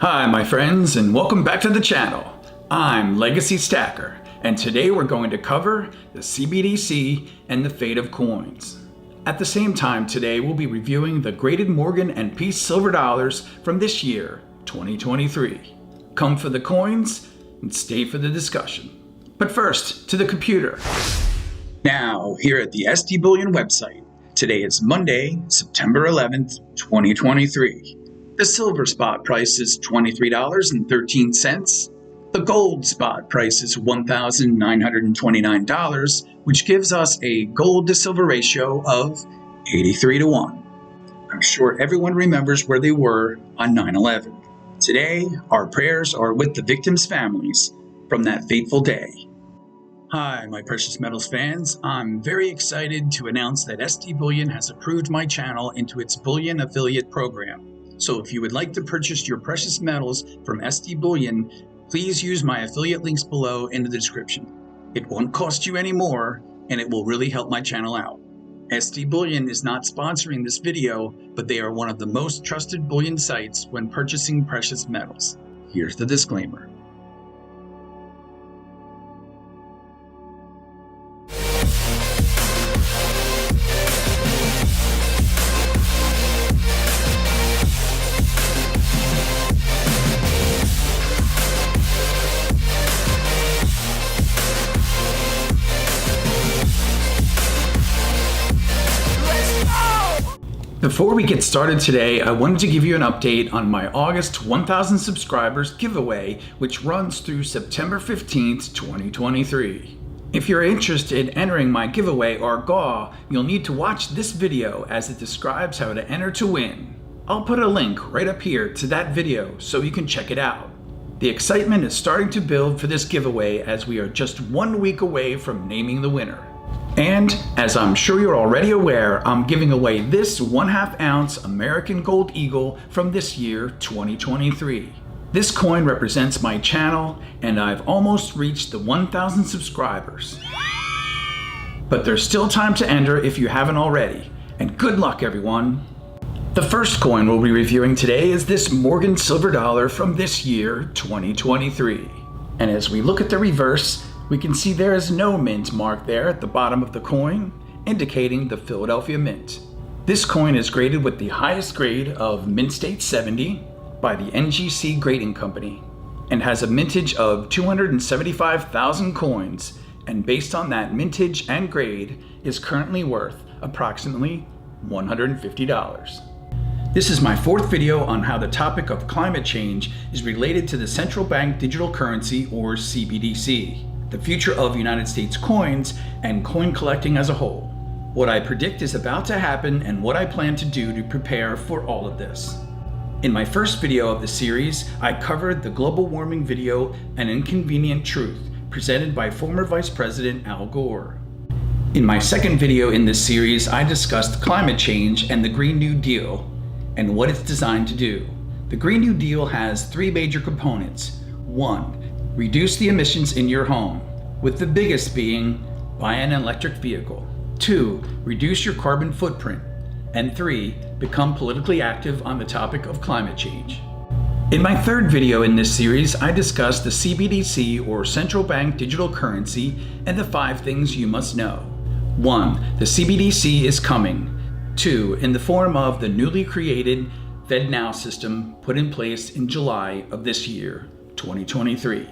Hi my friends, and welcome back to the channel. I'm Legacy Stacker, and today we're going to cover the CBDC and the fate of coins. At the same time today we'll be reviewing the graded Morgan and Peace silver dollars from this year, 2023. Come for the coins and stay for the discussion. But first, to the computer. Now, here at the SD Bullion website, today is Monday, September 11th, 2023. The silver spot price is $23.13. The gold spot price is $1,929, which gives us a gold to silver ratio of 83-1. I'm sure everyone remembers where they were on 9/11. Today, our prayers are with the victims' families from that fateful day. Hi, my precious metals fans. I'm very excited to announce that SD Bullion has approved my channel into its Bullion affiliate program. So if you would like to purchase your precious metals from SD Bullion, please use my affiliate links below in the description. It won't cost you any more, and it will really help my channel out. SD Bullion is not sponsoring this video, but they are one of the most trusted bullion sites when purchasing precious metals. Here's the disclaimer. Before we get started today, I wanted to give you an update on my August 1,000 subscribers giveaway, which runs through September 15th, 2023. If you're interested in entering my giveaway or GAW, you'll need to watch this video as it describes how to enter to win. I'll put a link right up here to that video so you can check it out. The excitement is starting to build for this giveaway as we are just 1 week away from naming the winner. And, as I'm sure you're already aware, I'm giving away this 1/2 ounce American Gold Eagle from this year, 2023. This coin represents my channel, and I've almost reached the 1,000 subscribers. But there's still time to enter if you haven't already, and good luck everyone! The first coin we'll be reviewing today is this Morgan silver dollar from this year, 2023. And as we look at the reverse, we can see there is no mint mark there at the bottom of the coin, indicating the Philadelphia Mint. This coin is graded with the highest grade of Mint State 70 by the NGC Grading Company and has a mintage of 275,000 coins, and based on that mintage and grade is currently worth approximately $150. This is my 4th video on how the topic of climate change is related to the central bank digital currency, or CBDC. The future of United States coins and coin collecting as a whole. What I predict is about to happen and what I plan to do to prepare for all of this. In my first video of the series, I covered the global warming video, An Inconvenient Truth, presented by former Vice President Al Gore. In my second video in this series, I discussed climate change and the Green New Deal and what it's designed to do. The Green New Deal has 3 major components. 1. Reduce the emissions in your home, with the biggest being buy an electric vehicle. 2. Reduce your carbon footprint. And 3. Become politically active on the topic of climate change. In my 3rd video in this series, I discussed the CBDC, or central bank digital currency, and the 5 things you must know. 1. The CBDC is coming. 2. In the form of the newly created FedNow system put in place in July of this year, 2023.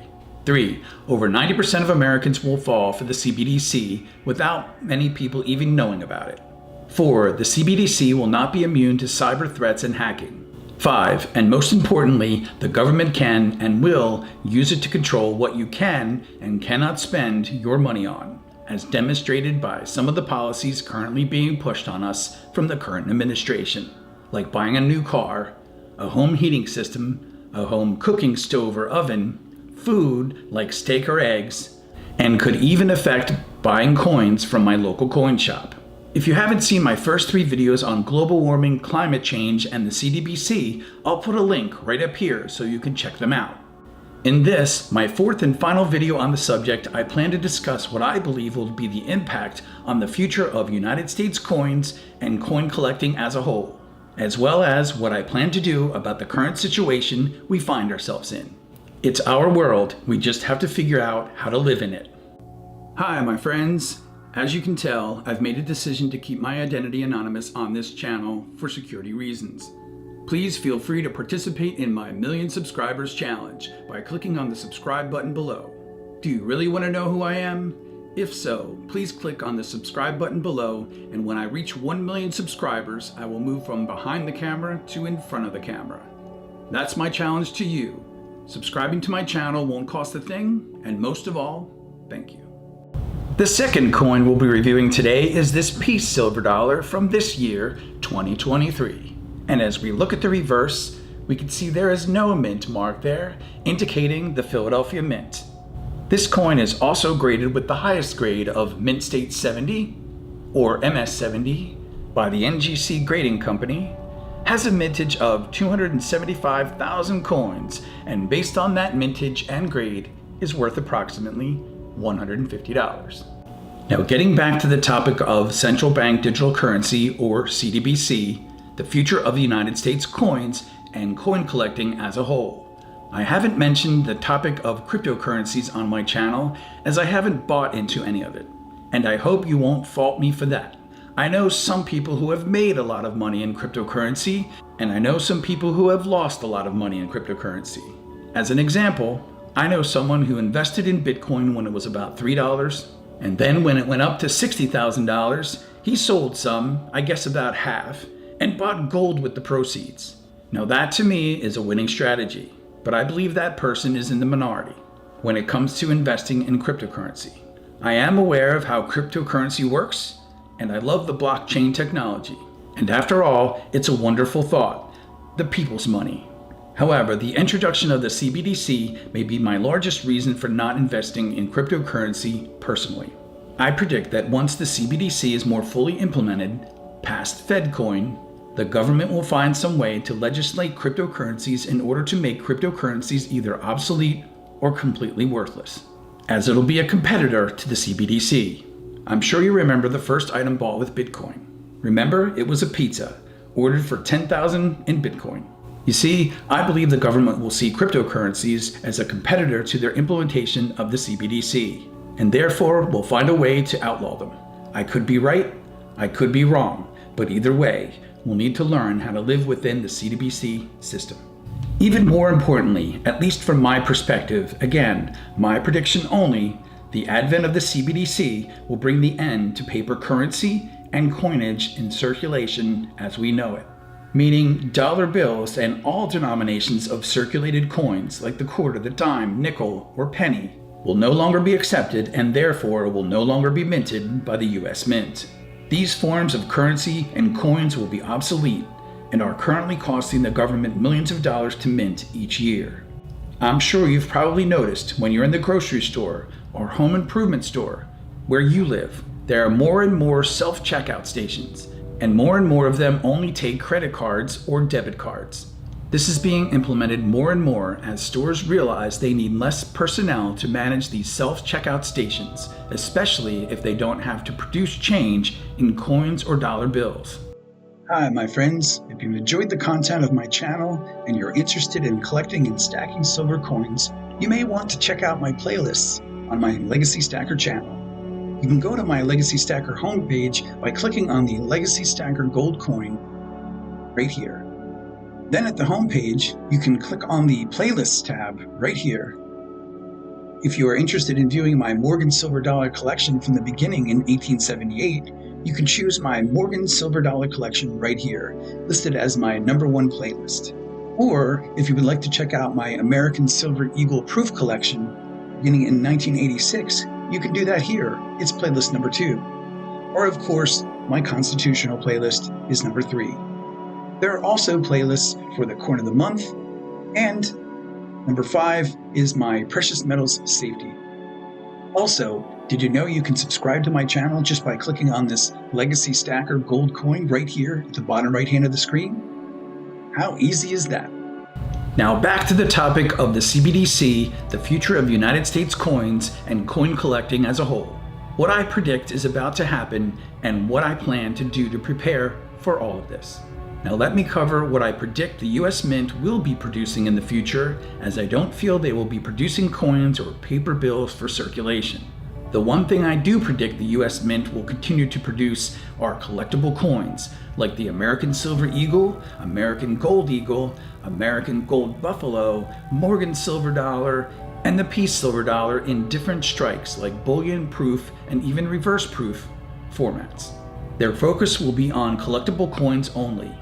3. Over 90% of Americans will fall for the CBDC without many people even knowing about it. 4. The CBDC will not be immune to cyber threats and hacking. 5. And most importantly, the government can and will use it to control what you can and cannot spend your money on, as demonstrated by some of the policies currently being pushed on us from the current administration, like buying a new car, a home heating system, a home cooking stove or oven, food like steak or eggs, and could even affect buying coins from my local coin shop. If you haven't seen my first 3 videos on global warming, climate change, and the CBDC, I'll put a link right up here so you can check them out. In this, my 4th and final video on the subject, I plan to discuss what I believe will be the impact on the future of United States coins and coin collecting as a whole. as well as what I plan to do about the current situation we find ourselves in. It's our world, we just have to figure out how to live in it. Hi, my friends. As you can tell, I've made a decision to keep my identity anonymous on this channel for security reasons. Please feel free to participate in my Million Subscribers Challenge by clicking on the subscribe button below. Do you really want to know who I am? If so, please click on the subscribe button below, and when I reach 1 million subscribers, I will move from behind the camera to in front of the camera. That's my challenge to you. Subscribing to my channel won't cost a thing, and most of all, thank you. The second coin we'll be reviewing today is this peace silver dollar from this year, 2023. And as we look at the reverse, we can see there is no mint mark there, indicating the Philadelphia Mint. This coin is also graded with the highest grade of Mint State 70, or MS70, by the NGC Grading Company, has a mintage of 275,000 coins, and based on that mintage and grade, is worth approximately $150. Now, getting back to the topic of central bank digital currency, or CBDC, the future of the United States coins and coin collecting as a whole. I haven't mentioned the topic of cryptocurrencies on my channel, as I haven't bought into any of it, and I hope you won't fault me for that. I know some people who have made a lot of money in cryptocurrency, and I know some people who have lost a lot of money in cryptocurrency. As an example, I know someone who invested in Bitcoin when it was about $3, and then when it went up to $60,000, he sold some, I guess about half, and bought gold with the proceeds. Now that to me is a winning strategy, but I believe that person is in the minority when it comes to investing in cryptocurrency. I am aware of how cryptocurrency works, and I love the blockchain technology. And after all, it's a wonderful thought, the people's money. However, the introduction of the CBDC may be my largest reason for not investing in cryptocurrency personally. I predict that once the CBDC is more fully implemented, past FedCoin, the government will find some way to legislate cryptocurrencies in order to make cryptocurrencies either obsolete or completely worthless, as it'll be a competitor to the CBDC. I'm sure you remember the first item bought with Bitcoin. Remember, it was a pizza, ordered for $10,000 in Bitcoin. You see, I believe the government will see cryptocurrencies as a competitor to their implementation of the CBDC, and therefore will find a way to outlaw them. I could be right, I could be wrong, but either way, we'll need to learn how to live within the CBDC system. Even more importantly, at least from my perspective, again, my prediction only, the advent of the CBDC will bring the end to paper currency and coinage in circulation as we know it. Meaning dollar bills and all denominations of circulated coins like the quarter, the dime, nickel, or penny will no longer be accepted and therefore will no longer be minted by the US Mint. These forms of currency and coins will be obsolete and are currently costing the government millions of dollars to mint each year. I'm sure you've probably noticed when you're in the grocery store or home improvement store where you live, there are more and more self-checkout stations, and more of them only take credit cards or debit cards. This is being implemented more and more as stores realize they need less personnel to manage these self-checkout stations, especially if they don't have to produce change in coins or dollar bills. Hi, my friends. If you've enjoyed the content of my channel and you're interested in collecting and stacking silver coins, you may want to check out my playlists on my Legacy Stacker channel. You can go to my Legacy Stacker homepage by clicking on the Legacy Stacker gold coin right here. Then at the homepage, you can click on the Playlists tab right here. If you are interested in viewing my Morgan Silver Dollar collection from the beginning in 1878, you can choose my Morgan Silver Dollar collection right here, listed as my #1 playlist. Or if you would like to check out my American Silver Eagle Proof collection beginning in 1986, you can do that here. It's playlist #2. Or of course, my Constitutional playlist is #3. There are also playlists for the Coin of the Month, and #5 is my Precious Metals Safety. Also, did you know you can subscribe to my channel just by clicking on this Legacy Stacker gold coin right here at the bottom right hand of the screen? How easy is that? Now back to the topic of the CBDC, the future of United States coins and coin collecting as a whole. What I predict is about to happen and what I plan to do to prepare for all of this. Now let me cover what I predict the US Mint will be producing in the future, as I don't feel they will be producing coins or paper bills for circulation. The one thing I do predict the US Mint will continue to produce are collectible coins, like the American Silver Eagle, American Gold Eagle, American Gold Buffalo, Morgan Silver Dollar, and the Peace Silver Dollar in different strikes like bullion proof and even reverse proof formats. Their focus will be on collectible coins only.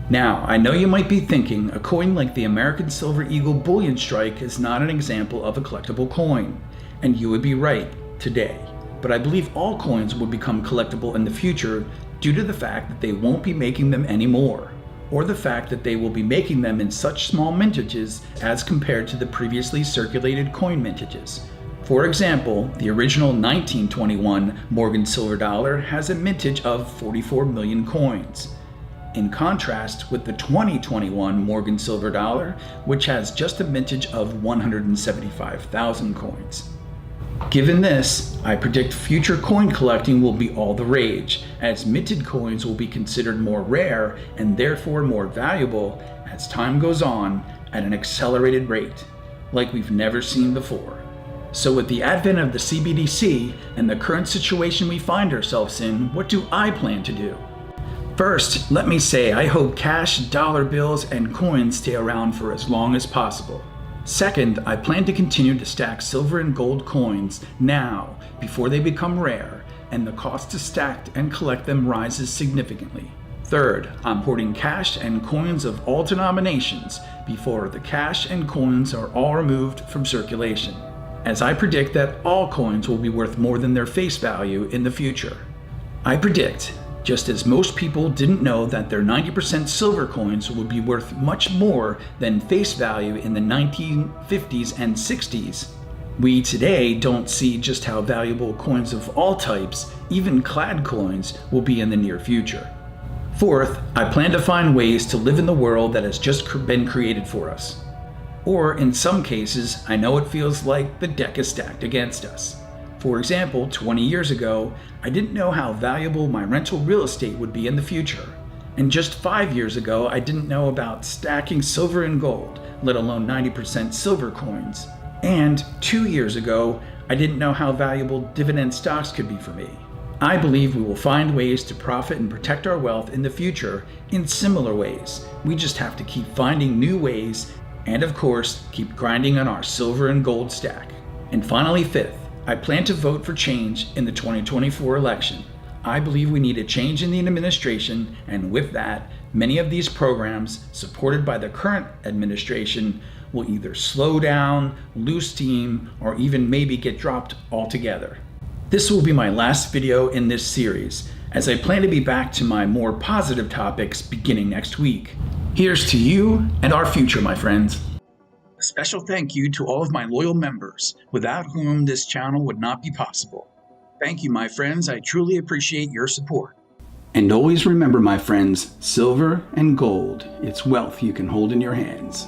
Now, I know you might be thinking a coin like the American Silver Eagle Bullion Strike is not an example of a collectible coin, and you would be right today. But I believe all coins will become collectible in the future due to the fact that they won't be making them anymore, or the fact that they will be making them in such small mintages as compared to the previously circulated coin mintages. For example, the original 1921 Morgan Silver Dollar has a mintage of 44 million coins, in contrast with the 2021 Morgan Silver Dollar, which has just a mintage of 175,000 coins. Given this, I predict future coin collecting will be all the rage, as minted coins will be considered more rare and therefore more valuable as time goes on at an accelerated rate, like we've never seen before. So with the advent of the CBDC and the current situation we find ourselves in, what do I plan to do? First, let me say I hope cash, dollar bills, and coins stay around for as long as possible. Second, I plan to continue to stack silver and gold coins now before they become rare and the cost to stack and collect them rises significantly. Third, I'm hoarding cash and coins of all denominations before the cash and coins are all removed from circulation, as I predict that all coins will be worth more than their face value in the future. I predict, just as most people didn't know that their 90% silver coins would be worth much more than face value in the 1950s and 60s, we today don't see just how valuable coins of all types, even clad coins, will be in the near future. Fourth, I plan to find ways to live in the world that has just been created for us. Or in some cases, I know it feels like the deck is stacked against us. For example, 20 years ago, I didn't know how valuable my rental real estate would be in the future. And just 5 years ago, I didn't know about stacking silver and gold, let alone 90% silver coins. And 2 years ago, I didn't know how valuable dividend stocks could be for me. I believe we will find ways to profit and protect our wealth in the future in similar ways. We just have to keep finding new ways and, of course, keep grinding on our silver and gold stack. And finally, fifth, I plan to vote for change in the 2024 election. I believe we need a change in the administration, and with that, many of these programs supported by the current administration will either slow down, lose steam, or even maybe get dropped altogether. This will be my last video in this series, as I plan to be back to my more positive topics beginning next week. Here's to you and our future, my friends. A special thank you to all of my loyal members, without whom this channel would not be possible. Thank you, my friends. I truly appreciate your support. And always remember, my friends, silver and gold, it's wealth you can hold in your hands.